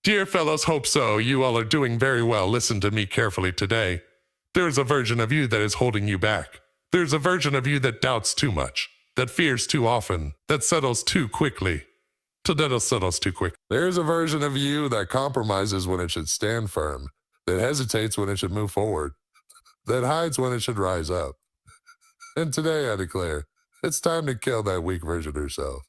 Dear fellows, hope so. You all are doing very well. Listen to me carefully today. There is a version of you that is holding you back. There's a version of you that doubts too much, that fears too often, that settles too quickly. Settles too quick. There's a version of you that compromises when it should stand firm, that hesitates when it should move forward, that hides when it should rise up. And today I declare, it's time to kill that weak version of yourself.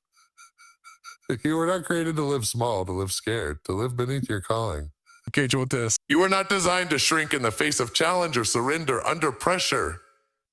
You were not created to live small, to live scared, to live beneath your calling. Engage with this. You were not designed to shrink in the face of challenge or surrender under pressure.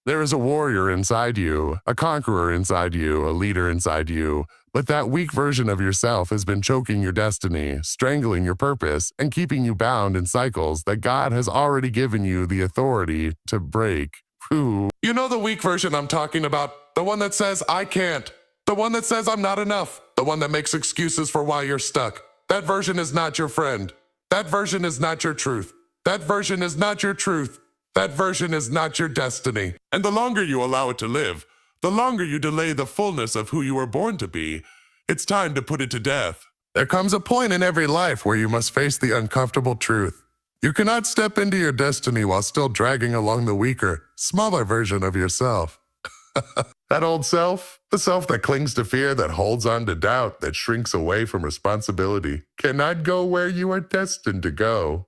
There is a warrior inside you, a conqueror inside you, a leader inside you, but that weak version of yourself has been choking your destiny, strangling your purpose, and keeping you bound in cycles that God has already given you the authority to break. Ooh. You know the weak version I'm talking about? The one that says, I can't. The one that says, I'm not enough. The one that makes excuses for why you're stuck. That version is not your friend. That version is not your truth. That version is not your truth. That version is not your destiny. And the longer you allow it to live, the longer you delay the fullness of who you were born to be, it's time to put it to death. There comes a point in every life where you must face the uncomfortable truth. You cannot step into your destiny while still dragging along the weaker, smaller version of yourself. That old self, the self that clings to fear, that holds on to doubt, that shrinks away from responsibility, cannot go where you are destined to go.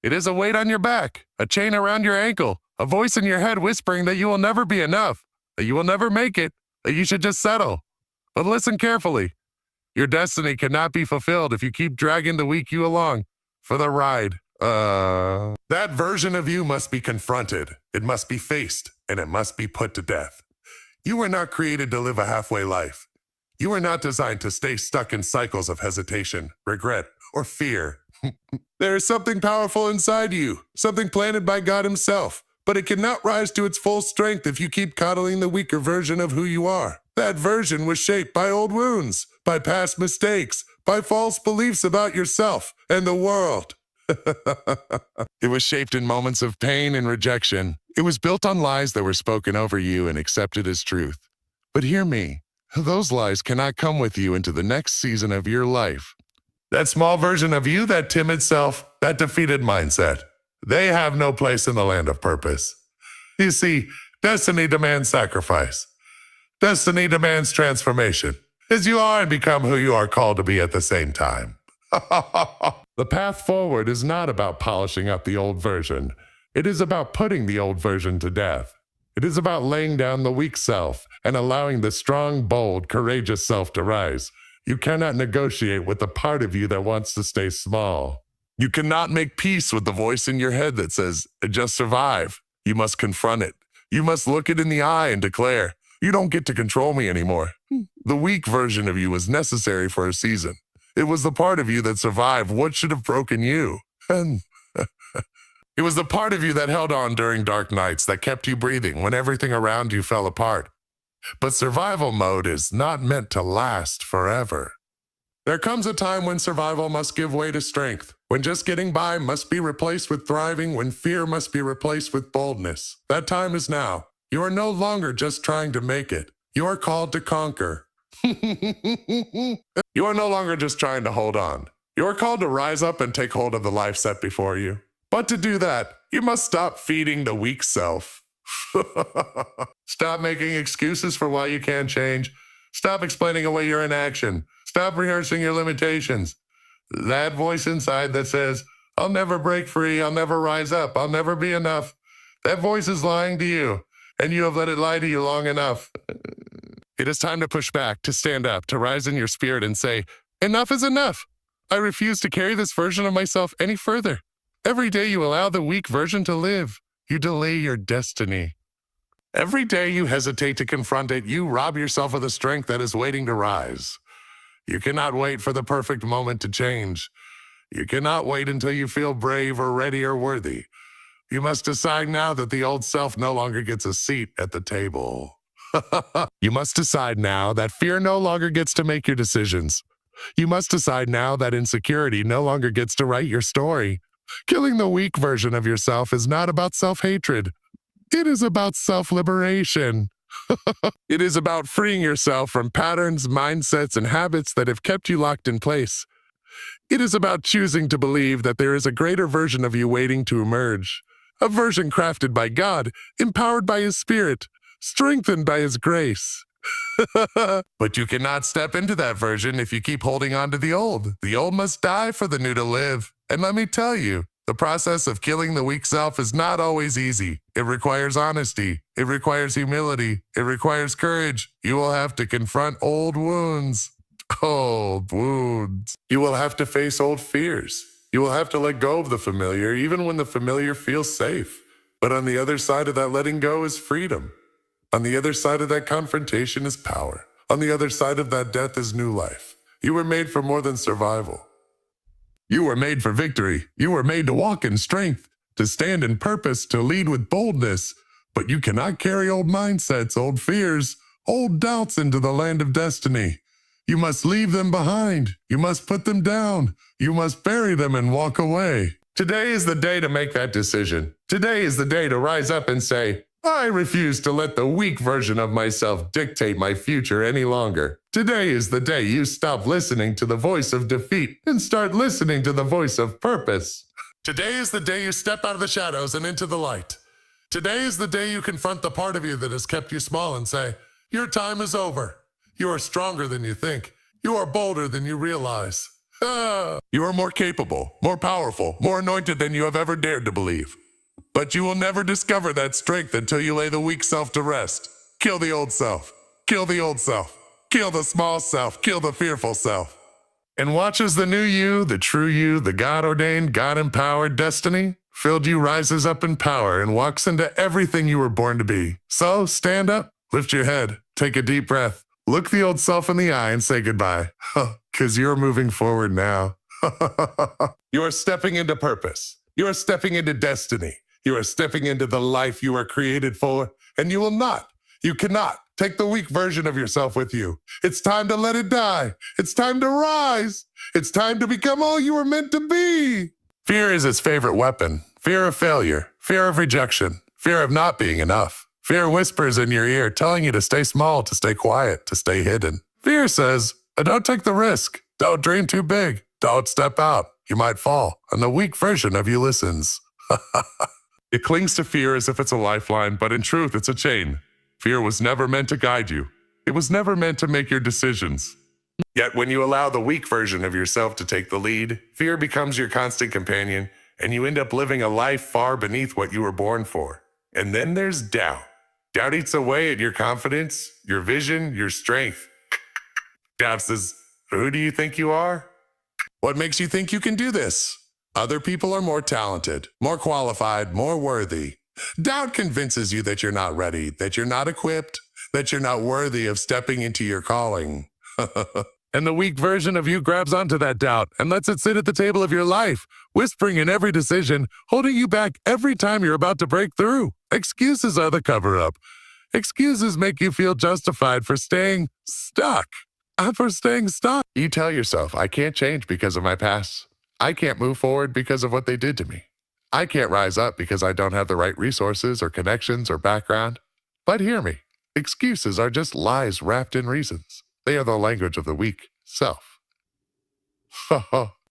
It is a weight on your back, a chain around your ankle, a voice in your head whispering that you will never be enough, that you will never make it, that you should just settle. But listen carefully. Your destiny cannot be fulfilled if you keep dragging the weak you along for the ride. That version of you must be confronted. It must be faced, and it must be put to death. You were not created to live a halfway life. You were not designed to stay stuck in cycles of hesitation, regret, or fear. There is something powerful inside you, something planted by God Himself, but it cannot rise to its full strength if you keep coddling the weaker version of who you are. That version was shaped by old wounds, by past mistakes, by false beliefs about yourself and the world. It was shaped in moments of pain and rejection. It was built on lies that were spoken over you and accepted as truth. But hear me, those lies cannot come with you into the next season of your life. That small version of you, that timid self, that defeated mindset, they have no place in the land of purpose. You see, destiny demands sacrifice. Destiny demands transformation, as you are and become who you are called to be at the same time. The path forward is not about polishing up the old version. It is about putting the old version to death. It is about laying down the weak self and allowing the strong, bold, courageous self to rise. You cannot negotiate with the part of you that wants to stay small. You cannot make peace with the voice in your head that says, just survive. You must confront it. You must look it in the eye and declare, you don't get to control me anymore. The weak version of you was necessary for a season. It was the part of you that survived what should have broken you. And it was the part of you that held on during dark nights, that kept you breathing when everything around you fell apart. But survival mode is not meant to last forever. There comes a time when survival must give way to strength, when just getting by must be replaced with thriving, when fear must be replaced with boldness. That time is now. You are no longer just trying to make it. You are called to conquer. You are no longer just trying to hold on. You are called to rise up and take hold of the life set before you. But to do that, you must stop feeding the weak self. Stop making excuses for why you can't change. Stop explaining away your inaction. Stop rehearsing your limitations. That voice inside that says, I'll never break free, I'll never rise up, I'll never be enough. That voice is lying to you, and you have let it lie to you long enough. It is time to push back, to stand up, to rise in your spirit and say, enough is enough. I refuse to carry this version of myself any further. Every day you allow the weak version to live, you delay your destiny. Every day you hesitate to confront it, you rob yourself of the strength that is waiting to rise. You cannot wait for the perfect moment to change. You cannot wait until you feel brave or ready or worthy. You must decide now that the old self no longer gets a seat at the table. You must decide now that fear no longer gets to make your decisions. You must decide now that insecurity no longer gets to write your story. Killing the weak version of yourself is not about self-hatred. It is about self-liberation. It is about freeing yourself from patterns, mindsets, and habits that have kept you locked in place. It is about choosing to believe that there is a greater version of you waiting to emerge. A version crafted by God, empowered by His Spirit, strengthened by His grace. But you cannot step into that version if you keep holding on to the old. The old must die for the new to live. And let me tell you, the process of killing the weak self is not always easy. It requires honesty. It requires humility. It requires courage. You will have to confront old wounds. Old wounds. You will have to face old fears. You will have to let go of the familiar, even when the familiar feels safe. But on the other side of that letting go is freedom. On the other side of that confrontation is power. On the other side of that death is new life. You were made for more than survival. You were made for victory. You were made to walk in strength, to stand in purpose, to lead with boldness. But you cannot carry old mindsets, old fears, old doubts into the land of destiny. You must leave them behind. You must put them down. You must bury them and walk away. Today is the day to make that decision. Today is the day to rise up and say, I refuse to let the weak version of myself dictate my future any longer. Today is the day you stop listening to the voice of defeat and start listening to the voice of purpose. Today is the day you step out of the shadows and into the light. Today is the day you confront the part of you that has kept you small and say, your time is over. You are stronger than you think. You are bolder than you realize. You are more capable, more powerful, more anointed than you have ever dared to believe. But you will never discover that strength until you lay the weak self to rest. Kill the old self. Kill the old self. Kill the small self. Kill the fearful self. And watch as the new you, the true you, the God-ordained, God-empowered destiny filled you rises up in power and walks into everything you were born to be. So stand up, lift your head, take a deep breath, look the old self in the eye and say goodbye. Because you're moving forward now. You are stepping into purpose. You are stepping into destiny. You are stepping into the life you are created for, and you will not, you cannot take the weak version of yourself with you. It's time to let it die. It's time to rise. It's time to become all you were meant to be. Fear is its favorite weapon. Fear of failure, fear of rejection, fear of not being enough. Fear whispers in your ear, telling you to stay small, to stay quiet, to stay hidden. Fear says, don't take the risk. Don't dream too big. Don't step out. You might fall. And the weak version of you listens. It clings to fear as if it's a lifeline, but in truth, it's a chain. Fear was never meant to guide you. It was never meant to make your decisions. Yet when you allow the weak version of yourself to take the lead, fear becomes your constant companion, and you end up living a life far beneath what you were born for. And then there's doubt. Doubt eats away at your confidence, your vision, your strength. Doubt says, who do you think you are? What makes you think you can do this? Other people are more talented, more qualified, more worthy. Doubt convinces you that you're not ready, that you're not equipped, that you're not worthy of stepping into your calling. And the weak version of you grabs onto that doubt and lets it sit at the table of your life, whispering in every decision, holding you back every time you're about to break through. Excuses are the cover-up. Excuses make you feel justified for staying stuck. You tell yourself, I can't change because of my past. I can't move forward because of what they did to me. I can't rise up because I don't have the right resources or connections or background. But hear me, excuses are just lies wrapped in reasons. They are the language of the weak self.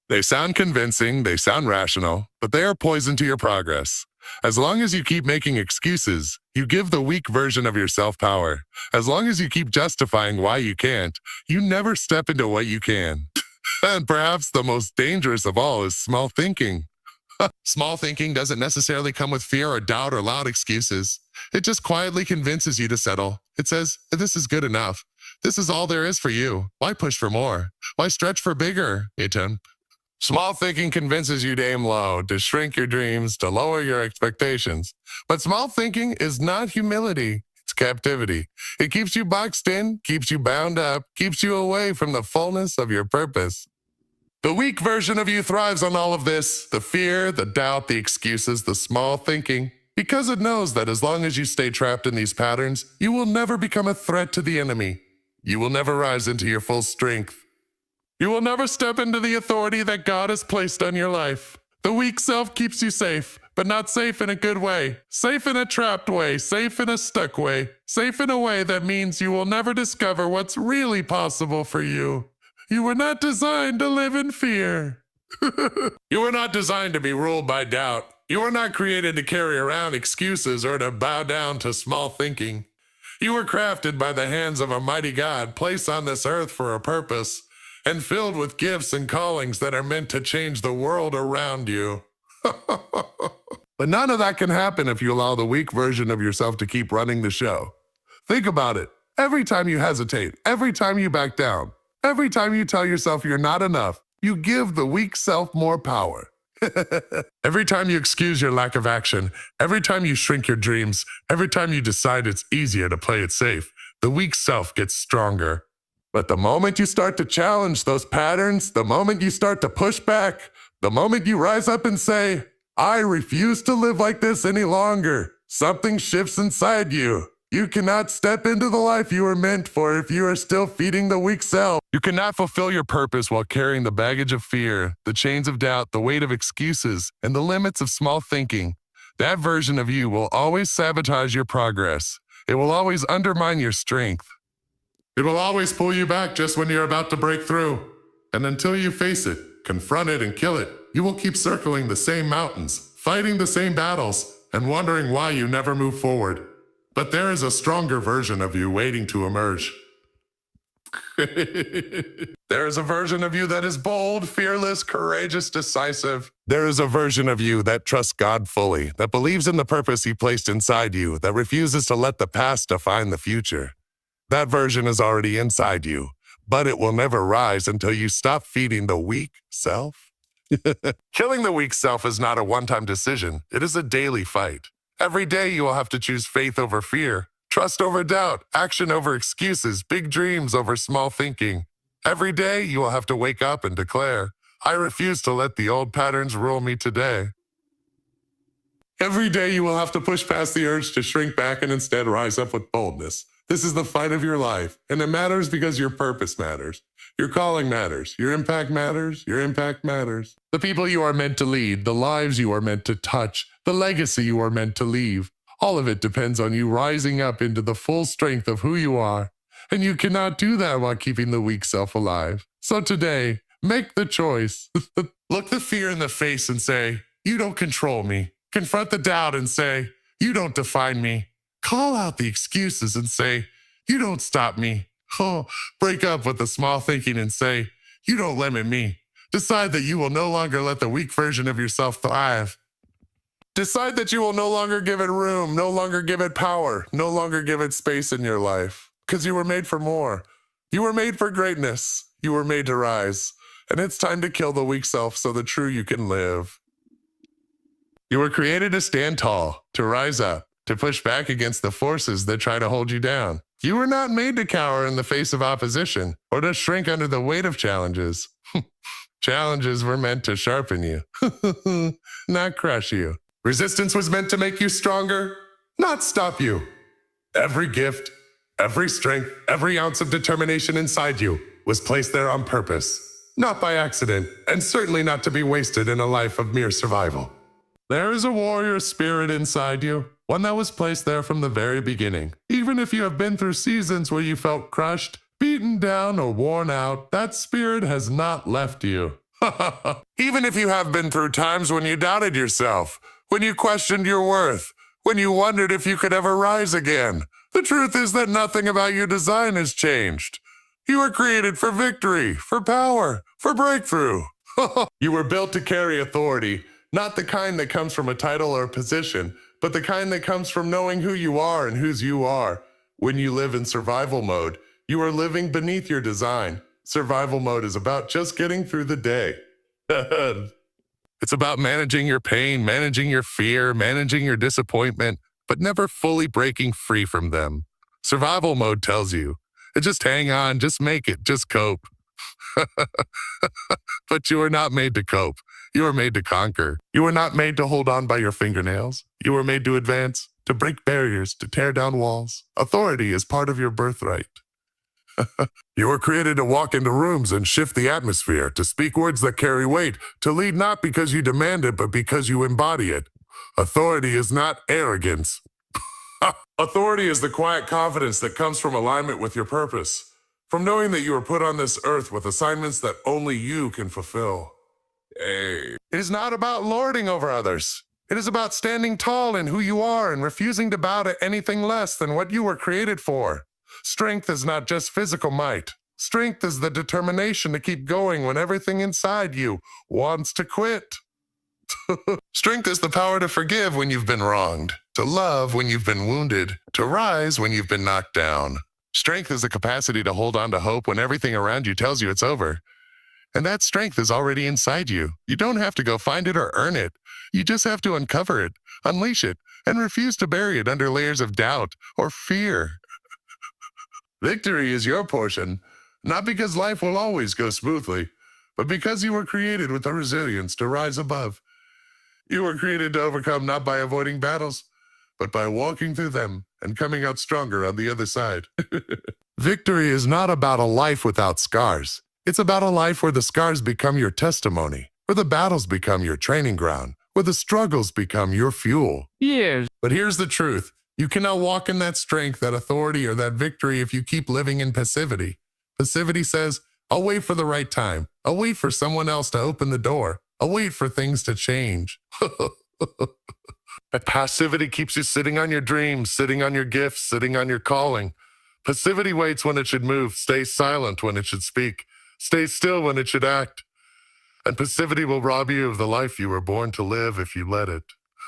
They sound convincing, they sound rational, but they are poison to your progress. As long as you keep making excuses, you give the weak version of yourself power. As long as you keep justifying why you can't, you never step into what you can. And perhaps the most dangerous of all is small thinking. Small thinking doesn't necessarily come with fear or doubt or loud excuses. It just quietly convinces you to settle. It says, this is good enough. This is all there is for you. Why push for more? Why stretch for bigger? Small thinking convinces you to aim low, to shrink your dreams, to lower your expectations. But small thinking is not humility. It's captivity. It keeps you boxed in, keeps you bound up, keeps you away from the fullness of your purpose. The weak version of you thrives on all of this, the fear, the doubt, the excuses, the small thinking, because it knows that as long as you stay trapped in these patterns, you will never become a threat to the enemy. You will never rise into your full strength. You will never step into the authority that God has placed on your life. The weak self keeps you safe, but not safe in a good way. Safe in a trapped way, safe in a stuck way, safe in a way that means you will never discover what's really possible for you. You were not designed to live in fear. You were not designed to be ruled by doubt. You were not created to carry around excuses or to bow down to small thinking. You were crafted by the hands of a mighty God, placed on this earth for a purpose, and filled with gifts and callings that are meant to change the world around you. But none of that can happen if you allow the weak version of yourself to keep running the show. Think about it. Every time you hesitate, every time you back down, every time you tell yourself you're not enough, you give the weak self more power. Every time you excuse your lack of action, every time you shrink your dreams, every time you decide it's easier to play it safe, the weak self gets stronger. But the moment you start to challenge those patterns, the moment you start to push back, the moment you rise up and say, I refuse to live like this any longer, something shifts inside you. You cannot step into the life you were meant for if you are still feeding the weak self. You cannot fulfill your purpose while carrying the baggage of fear, the chains of doubt, the weight of excuses, and the limits of small thinking. That version of you will always sabotage your progress. It will always undermine your strength. It will always pull you back just when you're about to break through. And until you face it, confront it, and kill it, you will keep circling the same mountains, fighting the same battles, and wondering why you never move forward. But there is a stronger version of you waiting to emerge. There is a version of you that is bold, fearless, courageous, decisive. There is a version of you that trusts God fully, that believes in the purpose He placed inside you, that refuses to let the past define the future. That version is already inside you, but it will never rise until you stop feeding the weak self. Killing the weak self is not a one-time decision. It is a daily fight. Every day you will have to choose faith over fear, trust over doubt, action over excuses, big dreams over small thinking. Every day you will have to wake up and declare, I refuse to let the old patterns rule me today. Every day you will have to push past the urge to shrink back and instead rise up with boldness. This is the fight of your life, and it matters because your purpose matters. Your calling matters. Your impact matters. Your impact matters. The people you are meant to lead, the lives you are meant to touch, the legacy you are meant to leave, all of it depends on you rising up into the full strength of who you are. And you cannot do that while keeping the weak self alive. So today, make the choice. Look the fear in the face and say, you don't control me. Confront the doubt and say, you don't define me. Call out the excuses and say, you don't stop me. Break up with the small thinking and say, you don't limit me. Decide that you will no longer let the weak version of yourself thrive. Decide that you will no longer give it room, no longer give it power, no longer give it space in your life. Because you were made for more. You were made for greatness. You were made to rise. And it's time to kill the weak self so the true you can live. You were created to stand tall, to rise up, to push back against the forces that try to hold you down. You were not made to cower in the face of opposition or to shrink under the weight of challenges. Challenges were meant to sharpen you, not crush you. Resistance was meant to make you stronger, not stop you. Every gift, every strength, every ounce of determination inside you was placed there on purpose, not by accident, and certainly not to be wasted in a life of mere survival. There is a warrior spirit inside you, one that was placed there from the very beginning. Even if you have been through seasons where you felt crushed, beaten down, or worn out, that spirit has not left you. Even if you have been through times when you doubted yourself, when you questioned your worth, when you wondered if you could ever rise again, the truth is that nothing about your design has changed. You were created for victory, for power, for breakthrough. You were built to carry authority, not the kind that comes from a title or a position, but the kind that comes from knowing who you are and whose you are. When you live in survival mode, you are living beneath your design. Survival mode is about just getting through the day. It's about managing your pain, managing your fear, managing your disappointment, but never fully breaking free from them. Survival mode tells you, just hang on, just make it, just cope. But you are not made to cope. You are made to conquer. You are not made to hold on by your fingernails. You are made to advance, to break barriers, to tear down walls. Authority is part of your birthright. You were created to walk into rooms and shift the atmosphere, to speak words that carry weight, to lead not because you demand it, but because you embody it. Authority is not arrogance. Authority is the quiet confidence that comes from alignment with your purpose, from knowing that you were put on this earth with assignments that only you can fulfill. It is not about lording over others. It is about standing tall in who you are and refusing to bow to anything less than what you were created for. Strength is not just physical might. Strength is the determination to keep going when everything inside you wants to quit. Strength is the power to forgive when you've been wronged, to love when you've been wounded, to rise when you've been knocked down. Strength is the capacity to hold on to hope when everything around you tells you it's over. And that strength is already inside you. You don't have to go find it or earn it. You just have to uncover it, unleash it, and refuse to bury it under layers of doubt or fear. Victory is your portion, not because life will always go smoothly, but because you were created with the resilience to rise above. You were created to overcome not by avoiding battles, but by walking through them and coming out stronger on the other side. Victory is not about a life without scars. It's about a life where the scars become your testimony, where the battles become your training ground, where the struggles become your fuel. Yes. But here's the truth. You cannot walk in that strength, that authority, or that victory if you keep living in passivity. Passivity says, I'll wait for the right time. I'll wait for someone else to open the door. I'll wait for things to change. Passivity keeps you sitting on your dreams, sitting on your gifts, sitting on your calling. Passivity waits when it should move, stays silent when it should speak, stays still when it should act. And passivity will rob you of the life you were born to live if you let it.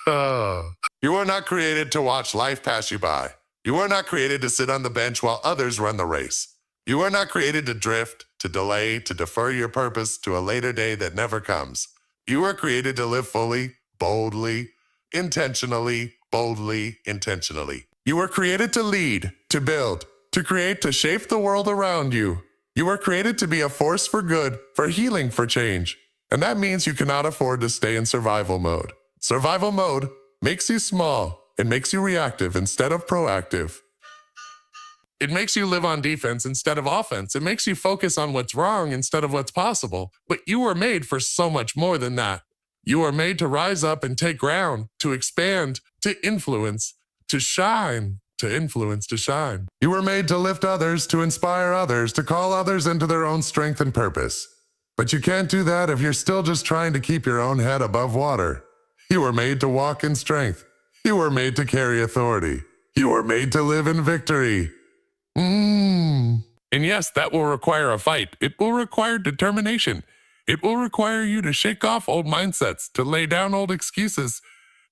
You are not created to watch life pass you by. You are not created to sit on the bench while others run the race. You are not created to drift, to delay, to defer your purpose to a later day that never comes. You are created to live fully, boldly, intentionally, boldly, intentionally. You were created to lead, to build, to create, to shape the world around you. You were created to be a force for good, for healing, for change. And that means you cannot afford to stay in survival mode. Survival mode makes you small. It makes you reactive instead of proactive. It makes you live on defense instead of offense. It makes you focus on what's wrong instead of what's possible. But you were made for so much more than that. You are made to rise up and take ground, to expand, to influence, to shine, to influence, to shine. You were made to lift others, to inspire others, to call others into their own strength and purpose. But you can't do that if you're still just trying to keep your own head above water. You were made to walk in strength. You were made to carry authority. You were made to live in victory. And yes, that will require a fight. It will require determination. It will require you to shake off old mindsets, to lay down old excuses,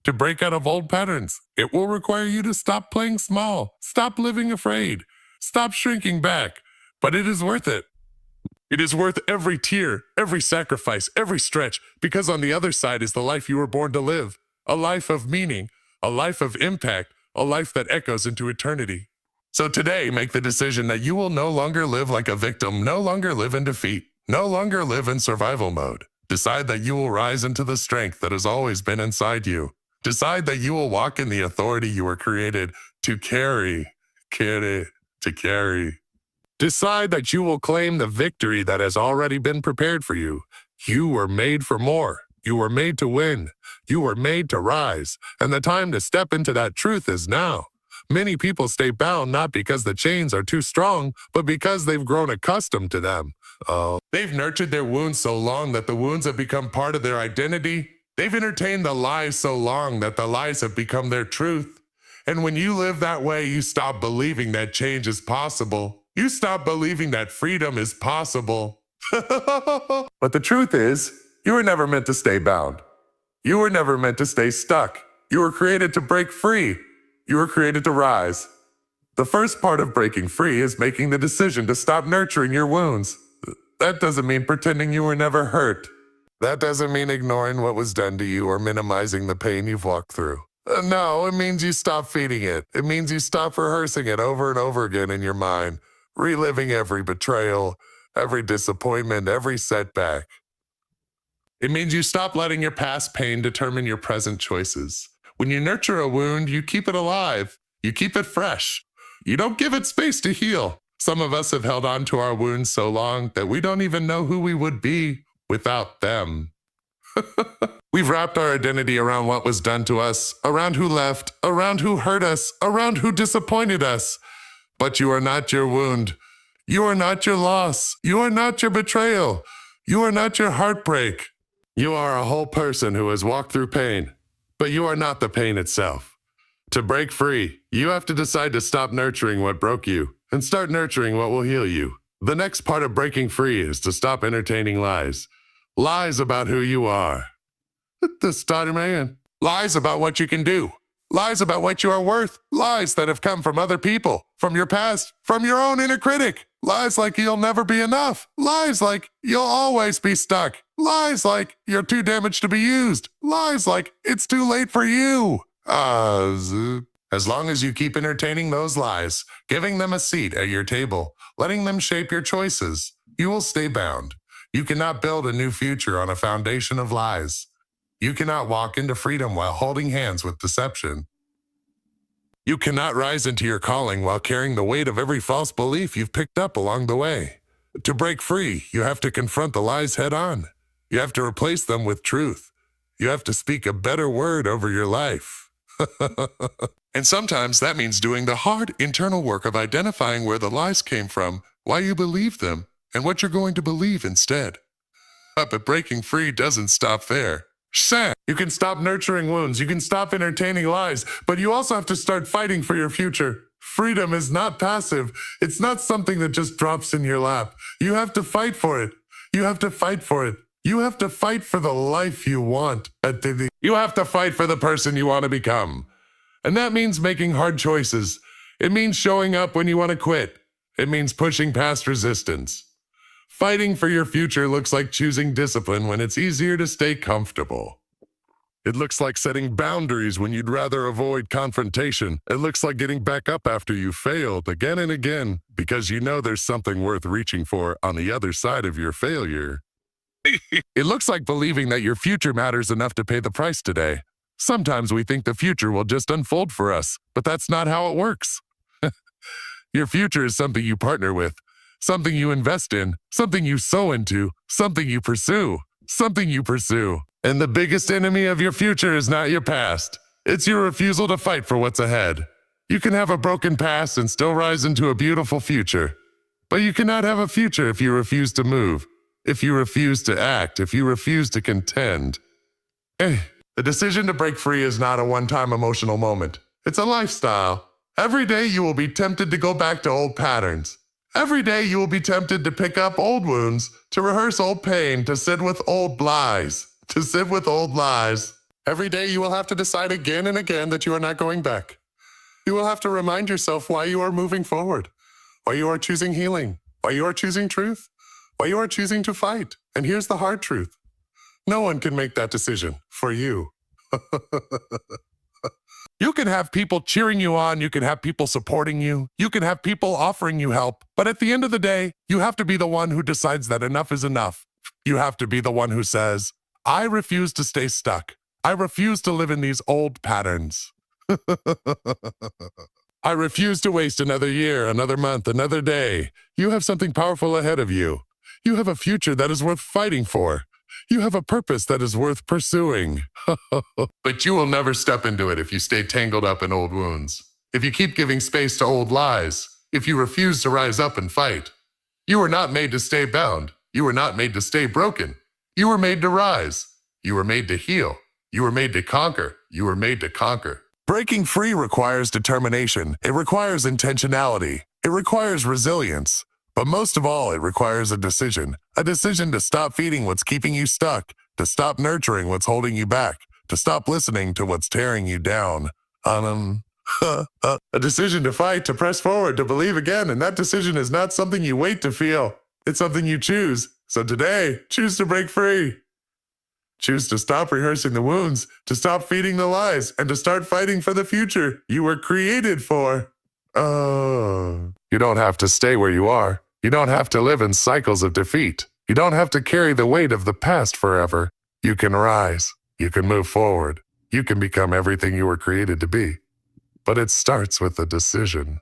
to break out of old patterns. It will require you to stop playing small, stop living afraid, stop shrinking back. But it is worth it. It is worth every tear, every sacrifice, every stretch, because on the other side is the life you were born to live. A life of meaning, a life of impact, a life that echoes into eternity. So today, make the decision that you will no longer live like a victim, no longer live in defeat, no longer live in survival mode. Decide that you will rise into the strength that has always been inside you. Decide that you will walk in the authority you were created to carry. Decide that you will claim the victory that has already been prepared for you. You were made for more. You were made to win. You were made to rise. And the time to step into that truth is now. Many people stay bound not because the chains are too strong, but because they've grown accustomed to them. They've nurtured their wounds so long that the wounds have become part of their identity. They've entertained the lies so long that the lies have become their truth. And when you live that way, you stop believing that change is possible. You stop believing that freedom is possible. But the truth is, you were never meant to stay bound. You were never meant to stay stuck. You were created to break free. You were created to rise. The first part of breaking free is making the decision to stop nurturing your wounds. That doesn't mean pretending you were never hurt. That doesn't mean ignoring what was done to you or minimizing the pain you've walked through. No, it means you stop feeding it. It means you stop rehearsing it over and over again in your mind, reliving every betrayal, every disappointment, every setback. It means you stop letting your past pain determine your present choices. When you nurture a wound, you keep it alive. You keep it fresh. You don't give it space to heal. Some of us have held on to our wounds so long that we don't even know who we would be without them. We've wrapped our identity around what was done to us, around who left, around who hurt us, around who disappointed us. But you are not your wound. You are not your loss. You are not your betrayal. You are not your heartbreak. You are a whole person who has walked through pain, but you are not the pain itself. To break free, you have to decide to stop nurturing what broke you and start nurturing what will heal you. The next part of breaking free is to stop entertaining lies. Lies about who you are. The starter man. Lies about what you can do. Lies about what you are worth. Lies that have come from other people, from your past, from your own inner critic. Lies like you'll never be enough. Lies like you'll always be stuck. Lies like you're too damaged to be used. Lies like it's too late for you. As long as you keep entertaining those lies, giving them a seat at your table, letting them shape your choices, you will stay bound. You cannot build a new future on a foundation of lies. You cannot walk into freedom while holding hands with deception. You cannot rise into your calling while carrying the weight of every false belief you've picked up along the way. To break free, you have to confront the lies head on. You have to replace them with truth. You have to speak a better word over your life. And sometimes that means doing the hard internal work of identifying where the lies came from, why you believe them, and what you're going to believe instead. But breaking free doesn't stop there. You can stop nurturing wounds, you can stop entertaining lies, but you also have to start fighting for your future. Freedom is not passive. It's not something that just drops in your lap. You have to fight for it. You have to fight for it. You have to fight for the life you want. You have to fight for the person you want to become. And that means making hard choices. It means showing up when you want to quit. It means pushing past resistance. Fighting for your future looks like choosing discipline when it's easier to stay comfortable. It looks like setting boundaries when you'd rather avoid confrontation. It looks like getting back up after you failed again and again because you know there's something worth reaching for on the other side of your failure. It looks like believing that your future matters enough to pay the price today. Sometimes we think the future will just unfold for us, but that's not how it works. Your future is something you partner with. Something you invest in, something you sow into, something you pursue, something you pursue. And the biggest enemy of your future is not your past. It's your refusal to fight for what's ahead. You can have a broken past and still rise into a beautiful future. But you cannot have a future if you refuse to move, if you refuse to act, if you refuse to contend. The decision to break free is not a one-time emotional moment. It's a lifestyle. Every day you will be tempted to go back to old patterns. Every day you will be tempted to pick up old wounds, to rehearse old pain, to sit with old lies, Every day you will have to decide again and again that you are not going back. You will have to remind yourself why you are moving forward, why you are choosing healing, why you are choosing truth, why you are choosing to fight. And here's the hard truth. No one can make that decision for you. You can have people cheering you on, you can have people supporting you, you can have people offering you help, but at the end of the day, you have to be the one who decides that enough is enough. You have to be the one who says, I refuse to stay stuck. I refuse to live in these old patterns. I refuse to waste another year, another month, another day. You have something powerful ahead of you. You have a future that is worth fighting for. You have a purpose that is worth pursuing. But you will never step into it if you stay tangled up in old wounds. If you keep giving space to old lies. If you refuse to rise up and fight. You were not made to stay bound. You were not made to stay broken. You were made to rise. You were made to heal. You were made to conquer. You were made to conquer. Breaking free requires determination. It requires intentionality. It requires resilience. But most of all, it requires a decision to stop feeding what's keeping you stuck, to stop nurturing what's holding you back, to stop listening to what's tearing you down. A decision to fight, to press forward, to believe again, and that decision is not something you wait to feel. It's something you choose. So today, choose to break free. Choose to stop rehearsing the wounds, to stop feeding the lies, and to start fighting for the future you were created for. You don't have to stay where you are. You don't have to live in cycles of defeat. You don't have to carry the weight of the past forever. You can rise. You can move forward. You can become everything you were created to be. But it starts with a decision.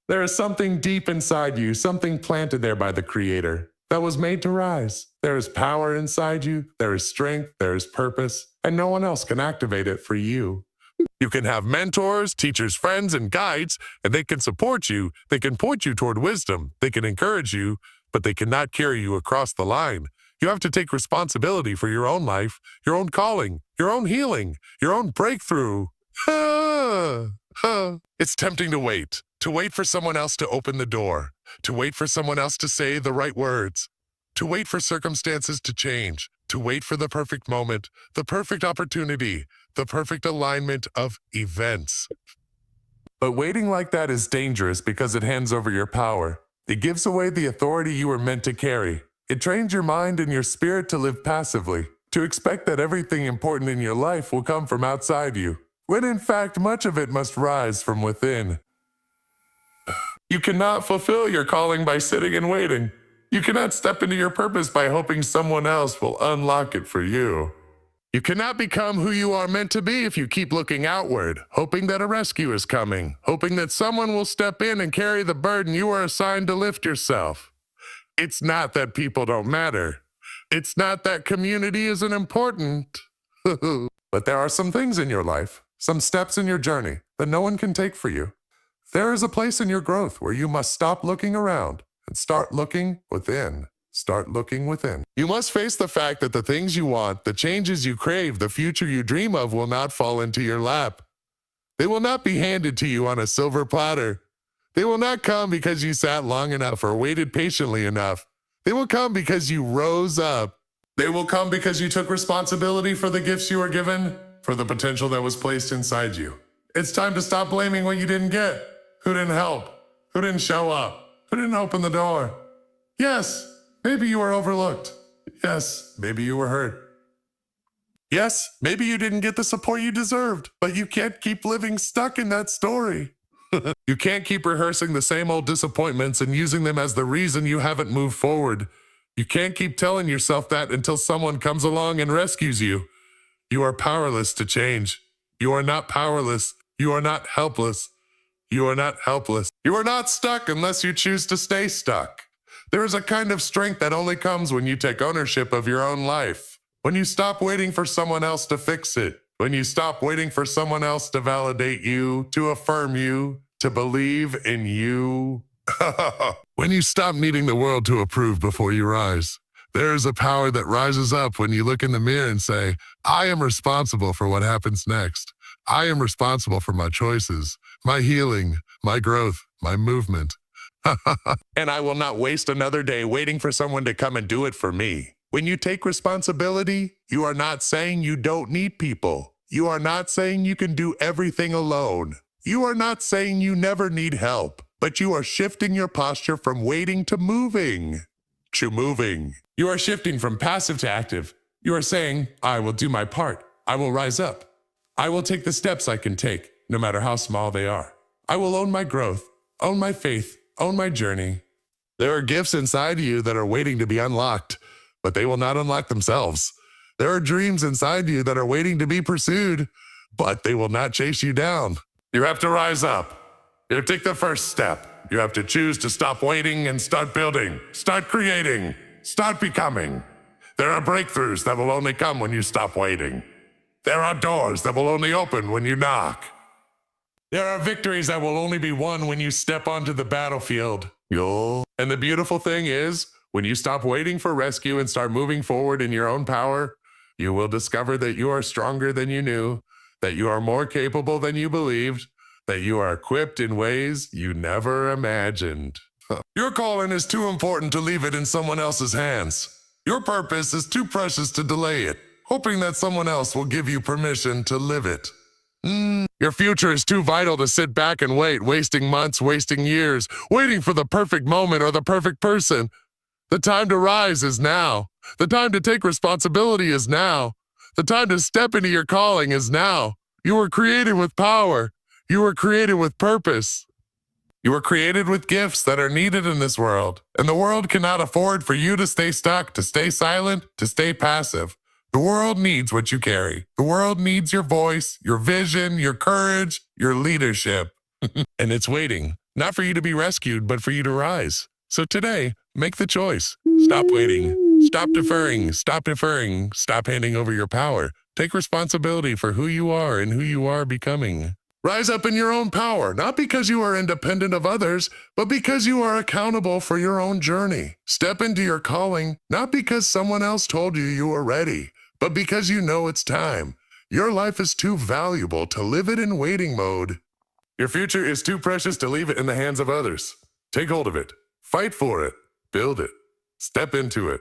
There is something deep inside you, something planted there by the Creator that was made to rise. There is power inside you. There is strength. There is purpose. And no one else can activate it for you. You can have mentors, teachers, friends, and guides, and they can support you. They can point you toward wisdom. They can encourage you, but they cannot carry you across the line. You have to take responsibility for your own life, your own calling, your own healing, your own breakthrough. It's tempting to wait for someone else to open the door, to wait for someone else to say the right words, to wait for circumstances to change, to wait for the perfect moment, the perfect opportunity, the perfect alignment of events. But waiting like that is dangerous because it hands over your power. It gives away the authority you were meant to carry. It trains your mind and your spirit to live passively, to expect that everything important in your life will come from outside you, when in fact much of it must rise from within. You cannot fulfill your calling by sitting and waiting. You cannot step into your purpose by hoping someone else will unlock it for you. You cannot become who you are meant to be if you keep looking outward, hoping that a rescue is coming, hoping that someone will step in and carry the burden you are assigned to lift yourself. It's not that people don't matter. It's not that community isn't important. But there are some things in your life, some steps in your journey that no one can take for you. There is a place in your growth where you must stop looking around and start looking within. Start looking within. You must face the fact that the things you want, the changes you crave, the future you dream of will not fall into your lap. They will not be handed to you on a silver platter. They will not come because you sat long enough or waited patiently enough. They will come because you rose up. They will come because you took responsibility for the gifts you were given, for the potential that was placed inside you. It's time to stop blaming what you didn't get. Who didn't help? Who didn't show up? Who didn't open the door? Yes, maybe you were overlooked. Yes, maybe you were hurt. Yes, maybe you didn't get the support you deserved, but you can't keep living stuck in that story. You can't keep rehearsing the same old disappointments and using them as the reason you haven't moved forward. You can't keep telling yourself that until someone comes along and rescues you. You are powerless to change. You are not powerless. You are not helpless. You are not helpless. You are not stuck unless you choose to stay stuck. There is a kind of strength that only comes when you take ownership of your own life. When you stop waiting for someone else to fix it. When you stop waiting for someone else to validate you, to affirm you, to believe in you. When you stop needing the world to approve before you rise. There is a power that rises up when you look in the mirror and say, I am responsible for what happens next. I am responsible for my choices, my healing, my growth, my movement. And I will not waste another day waiting for someone to come and do it for me. When you take responsibility, you are not saying you don't need people. You are not saying you can do everything alone. You are not saying you never need help, but you are shifting your posture from waiting to moving. To moving. You are shifting from passive to active. You are saying, I will do my part. I will rise up. I will take the steps I can take, no matter how small they are. I will own my growth, own my faith, own my journey. There are gifts inside you that are waiting to be unlocked, but they will not unlock themselves. There are dreams inside you that are waiting to be pursued, but they will not chase you down. You have to rise up. You have to take the first step. You have to choose to stop waiting and start building, start creating, start becoming. There are breakthroughs that will only come when you stop waiting. There are doors that will only open when you knock. There are victories that will only be won when you step onto the battlefield. And the beautiful thing is, when you stop waiting for rescue and start moving forward in your own power, you will discover that you are stronger than you knew, that you are more capable than you believed, that you are equipped in ways you never imagined. Your calling is too important to leave it in someone else's hands. Your purpose is too precious to delay it, hoping that someone else will give you permission to live it. Your future is too vital to sit back and wait, wasting months, wasting years, waiting for the perfect moment or the perfect person. The time to rise is now. The time to take responsibility is now. The time to step into your calling is now. You were created with power. You were created with purpose. You were created with gifts that are needed in this world, and the world cannot afford for you to stay stuck, to stay silent, to stay passive. The world needs what you carry. The world needs your voice, your vision, your courage, your leadership. And it's waiting, not for you to be rescued, but for you to rise. So today, make the choice. Stop waiting. Stop deferring. Stop deferring. Stop handing over your power. Take responsibility for who you are and who you are becoming. Rise up in your own power, not because you are independent of others, but because you are accountable for your own journey. Step into your calling, not because someone else told you you were ready, but because you know it's time. Your life is too valuable to live it in waiting mode. Your future is too precious to leave it in the hands of others. Take hold of it. Fight for it. Build it. Step into it.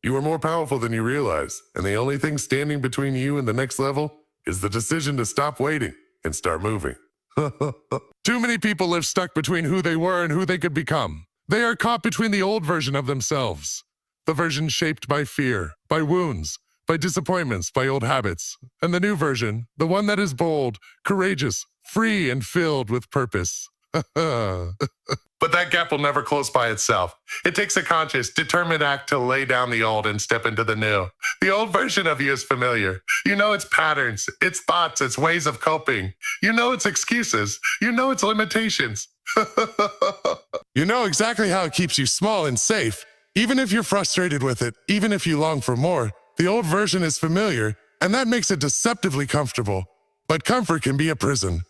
You are more powerful than you realize, and the only thing standing between you and the next level is the decision to stop waiting and start moving. Too many people live stuck between who they were and who they could become. They are caught between the old version of themselves, the version shaped by fear, by wounds, by disappointments, by old habits, and the new version, the one that is bold, courageous, free, and filled with purpose. But that gap will never close by itself. It takes a conscious, determined act to lay down the old and step into the new. The old version of you is familiar. You know its patterns, its thoughts, its ways of coping. You know its excuses. You know its limitations. You know exactly how it keeps you small and safe. Even if you're frustrated with it, even if you long for more, the old version is familiar, and that makes it deceptively comfortable. But comfort can be a prison.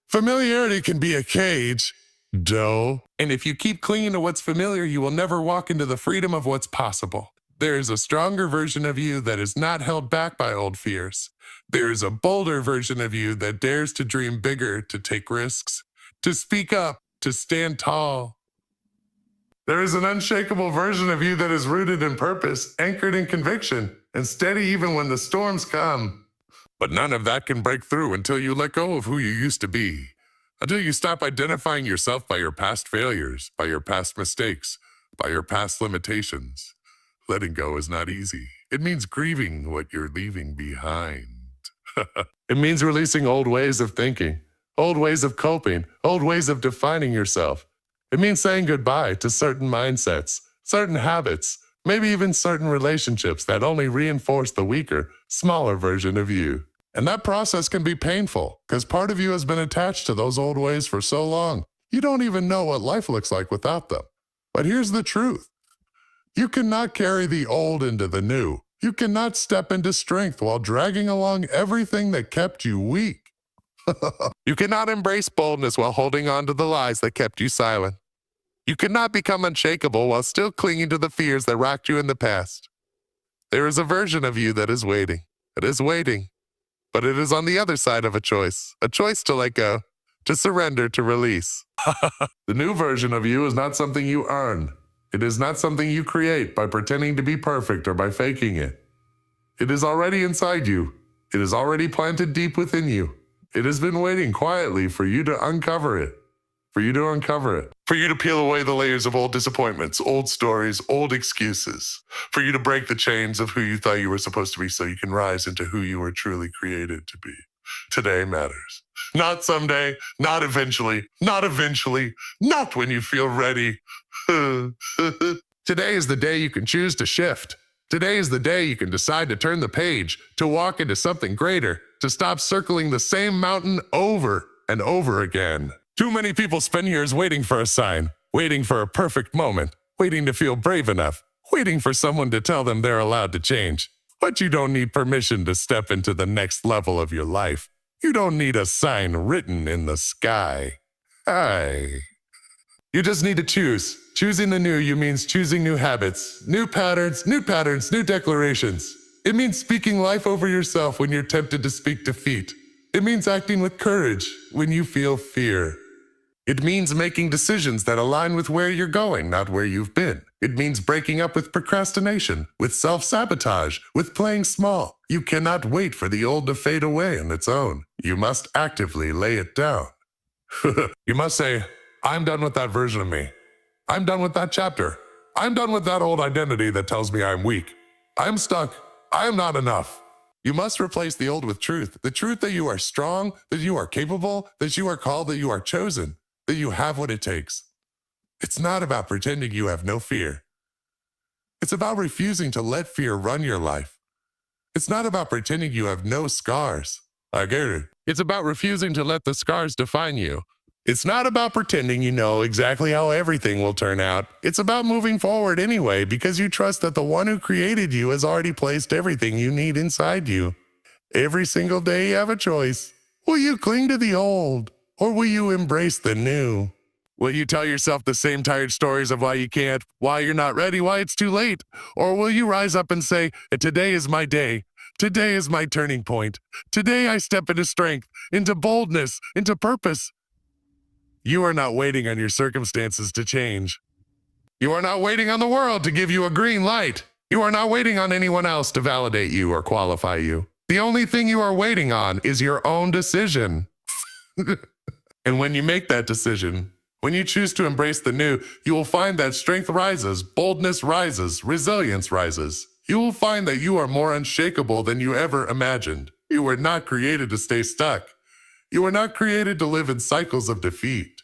Familiarity can be a cage. And if you keep clinging to what's familiar, you will never walk into the freedom of what's possible. There is a stronger version of you that is not held back by old fears. There is a bolder version of you that dares to dream bigger, to take risks, to speak up, to stand tall. There is an unshakable version of you that is rooted in purpose, anchored in conviction, and steady even when the storms come. But none of that can break through until you let go of who you used to be. Until you stop identifying yourself by your past failures, by your past mistakes, by your past limitations. Letting go is not easy. It means grieving what you're leaving behind. It means releasing old ways of thinking, old ways of coping, old ways of defining yourself. It means saying goodbye to certain mindsets, certain habits, maybe even certain relationships that only reinforce the weaker, smaller version of you. And that process can be painful, because part of you has been attached to those old ways for so long, you don't even know what life looks like without them. But here's the truth. You cannot carry the old into the new. You cannot step into strength while dragging along everything that kept you weak. You cannot embrace boldness while holding on to the lies that kept you silent. You cannot become unshakable while still clinging to the fears that rocked you in the past. There is a version of you that is waiting. It is waiting. But it is on the other side of a choice to let go, to surrender, to release. The new version of you is not something you earn. It is not something you create by pretending to be perfect or by faking it. It is already inside you. It is already planted deep within you. It has been waiting quietly for you to uncover it. For you to peel away the layers of old disappointments, old stories, old excuses. For you to break the chains of who you thought you were supposed to be so you can rise into who you were truly created to be. Today matters. Not someday, not eventually, not when you feel ready. Today is the day you can choose to shift. Today is the day you can decide to turn the page, to walk into something greater, to stop circling the same mountain over and over again. Too many people spend years waiting for a sign, waiting for a perfect moment, waiting to feel brave enough, waiting for someone to tell them they're allowed to change. But you don't need permission to step into the next level of your life. You don't need a sign written in the sky. You just need to choose. Choosing the new you means choosing new habits, new patterns, new declarations. It means speaking life over yourself when you're tempted to speak defeat. It means acting with courage when you feel fear. It means making decisions that align with where you're going, not where you've been. It means breaking up with procrastination, with self-sabotage, with playing small. You cannot wait for the old to fade away on its own. You must actively lay it down. You must say, I'm done with that version of me. I'm done with that chapter. I'm done with that old identity that tells me I'm weak. I'm stuck. I am not enough. You must replace the old with truth. The truth that you are strong, that you are capable, that you are called, that you are chosen, that you have what it takes. It's not about pretending you have no fear. It's about refusing to let fear run your life. It's not about pretending you have no scars. I get it. It's about refusing to let the scars define you. It's not about pretending you know exactly how everything will turn out. It's about moving forward anyway because you trust that the one who created you has already placed everything you need inside you. Every single day you have a choice. Will you cling to the old, or will you embrace the new? Will you tell yourself the same tired stories of why you can't, why you're not ready, why it's too late? Or will you rise up and say, today is my day. Today is my turning point. Today I step into strength, into boldness, into purpose. You are not waiting on your circumstances to change. You are not waiting on the world to give you a green light. You are not waiting on anyone else to validate you or qualify you. The only thing you are waiting on is your own decision. And when you make that decision, when you choose to embrace the new, you will find that strength rises, boldness rises, resilience rises. You will find that you are more unshakable than you ever imagined. You were not created to stay stuck. You were not created to live in cycles of defeat.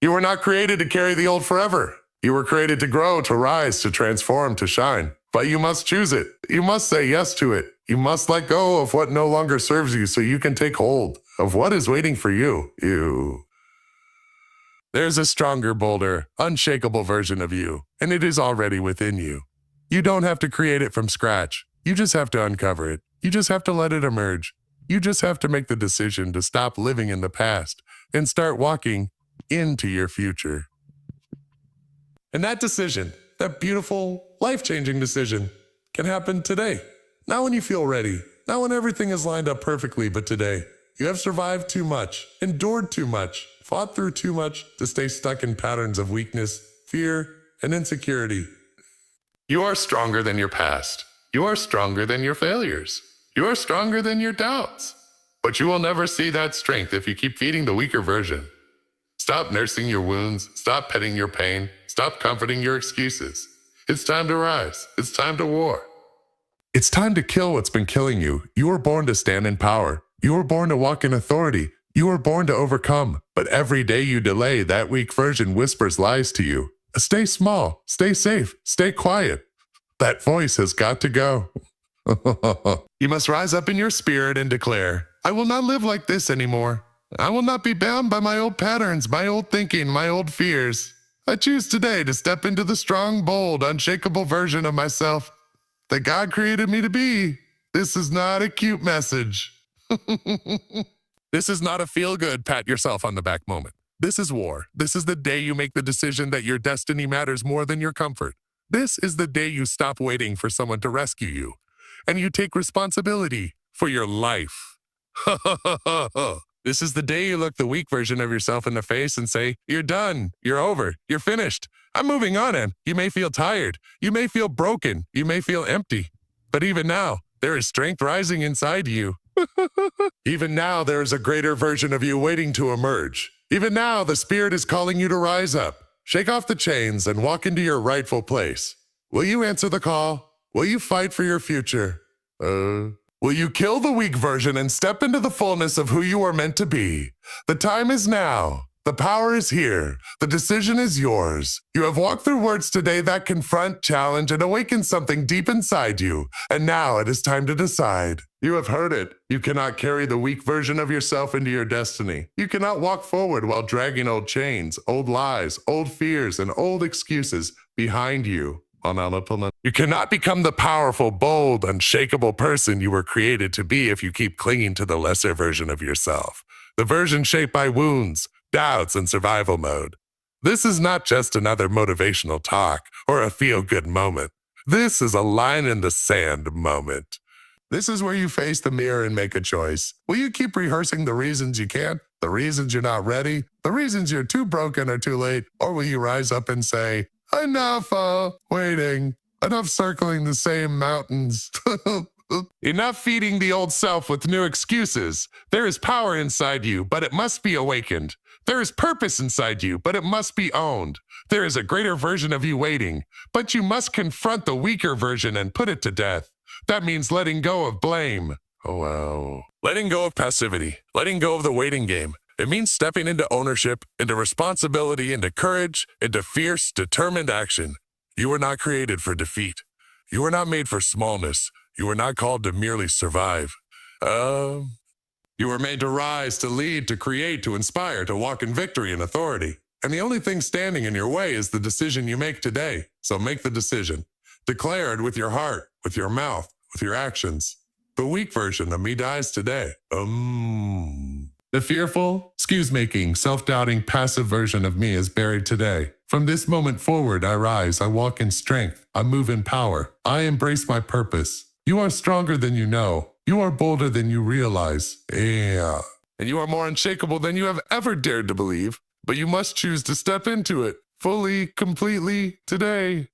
You were not created to carry the old forever. You were created to grow, to rise, to transform, to shine. But you must choose it. You must say yes to it. You must let go of what no longer serves you so you can take hold of what is waiting for you. There's a stronger, bolder, unshakable version of you, and it is already within you. You don't have to create it from scratch. You just have to uncover it. You just have to let it emerge. You just have to make the decision to stop living in the past and start walking into your future. And that decision, that beautiful, life-changing decision, can happen today. Not when you feel ready, not when everything is lined up perfectly, but today. You have survived too much, endured too much, fought through too much to stay stuck in patterns of weakness, fear, and insecurity. You are stronger than your past. You are stronger than your failures. You are stronger than your doubts. But you will never see that strength if you keep feeding the weaker version. Stop nursing your wounds. Stop petting your pain. Stop comforting your excuses. It's time to rise. It's time to war. It's time to kill what's been killing you. You were born to stand in power. You were born to walk in authority. You were born to overcome. But every day you delay, that weak version whispers lies to you. Stay small. Stay safe. Stay quiet. That voice has got to go. You must rise up in your spirit and declare, I will not live like this anymore. I will not be bound by my old patterns, my old thinking, my old fears. I choose today to step into the strong, bold, unshakable version of myself that God created me to be. This is not a cute message. This is not a feel-good, pat yourself on the back moment. This is war. This is the day you make the decision that your destiny matters more than your comfort. This is the day you stop waiting for someone to rescue you, and you take responsibility for your life. This is the day you look the weak version of yourself in the face and say, you're done, you're over, you're finished. I'm moving on, and you may feel tired, you may feel broken, you may feel empty. But even now, there is strength rising inside you. Even now, there is a greater version of you waiting to emerge. Even now, the Spirit is calling you to rise up. Shake off the chains and walk into your rightful place. Will you answer the call? Will you fight for your future? Will you kill the weak version and step into the fullness of who you are meant to be? The time is now. The power is here. The decision is yours. You have walked through words today that confront, challenge, and awaken something deep inside you. And now it is time to decide. You have heard it. You cannot carry the weak version of yourself into your destiny. You cannot walk forward while dragging old chains, old lies, old fears, and old excuses behind you. You cannot become the powerful, bold, unshakable person you were created to be if you keep clinging to the lesser version of yourself. The version shaped by wounds, doubts, and survival mode. This is not just another motivational talk or a feel-good moment. This is a line in the sand moment. This is where you face the mirror and make a choice. Will you keep rehearsing the reasons you can't, the reasons you're not ready, the reasons you're too broken or too late, or will you rise up and say, enough waiting, enough circling the same mountains. Enough feeding the old self with new excuses. There is power inside you, but it must be awakened. There is purpose inside you, but it must be owned. There is a greater version of you waiting, but you must confront the weaker version and put it to death. That means letting go of blame. Oh, wow. Letting go of passivity, letting go of the waiting game. It means stepping into ownership, into responsibility, into courage, into fierce, determined action. You were not created for defeat. You were not made for smallness. You were not called to merely survive. You were made to rise, to lead, to create, to inspire, to walk in victory and authority. And the only thing standing in your way is the decision you make today. So make the decision. Declare it with your heart, with your mouth, with your actions. The weak version of me dies today. The fearful, excuse-making, self-doubting, passive version of me is buried today. From this moment forward, I rise, I walk in strength, I move in power, I embrace my purpose. You are stronger than you know. You are bolder than you realize. Yeah. And you are more unshakable than you have ever dared to believe. But you must choose to step into it fully, completely, today.